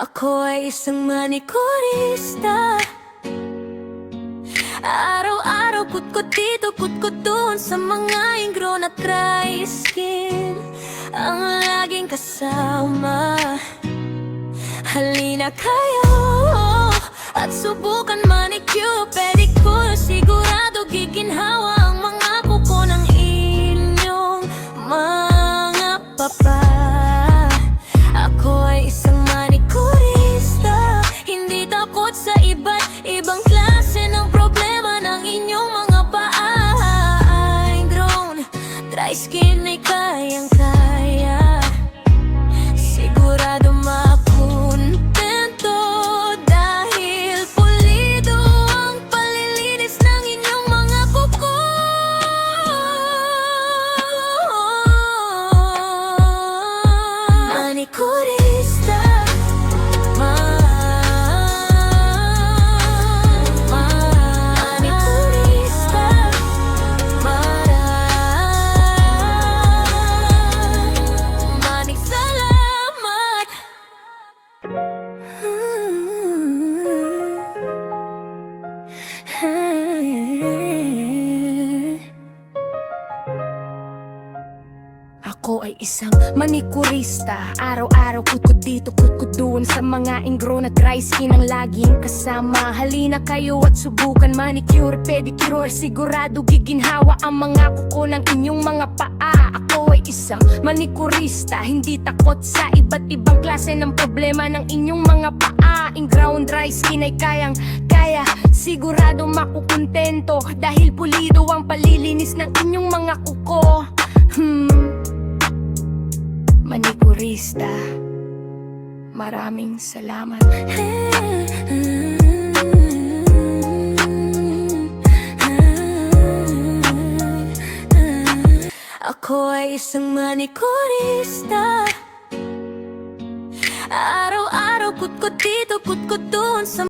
Ako ay isang manikurista. Araw-araw kutkot dito, kutkot doon, sa mga ingrown at dry skin ang laging kasama. Halina kayo at subukan manicure, pedicure. Sigurado giginhawa ang mga kuko ng inyong mga papa. Ako ay isang manikurista, hindi takot sa iba't ibang klase ng problema ng inyong mga paa. Ingrown, dry skin ay kayang-kaya. Sigurado makontento dahil pulido ang palilinis ng inyong mga kuko. Manikurista. Ako ay isang manikurista. Araw-araw kutkot dito, kutkot doon, sa mga ingrown at dry skin ang laging kasama. Halina kayo at subukan manicure, pedicure. Sigurado giginhawa ang mga kuko ng inyong mga paa. Ako ay isang manikurista, hindi takot sa iba't ibang klase ng problema ng inyong mga paa. Ingrown dry skin ay kayang-kaya. Sigurado makukontento dahil pulido ang palilinis ng inyong mga kuko. Manikurista, maraming salamat. Ako ay isang manikurista. Araw-araw kutkot dito, kutkot doon, sa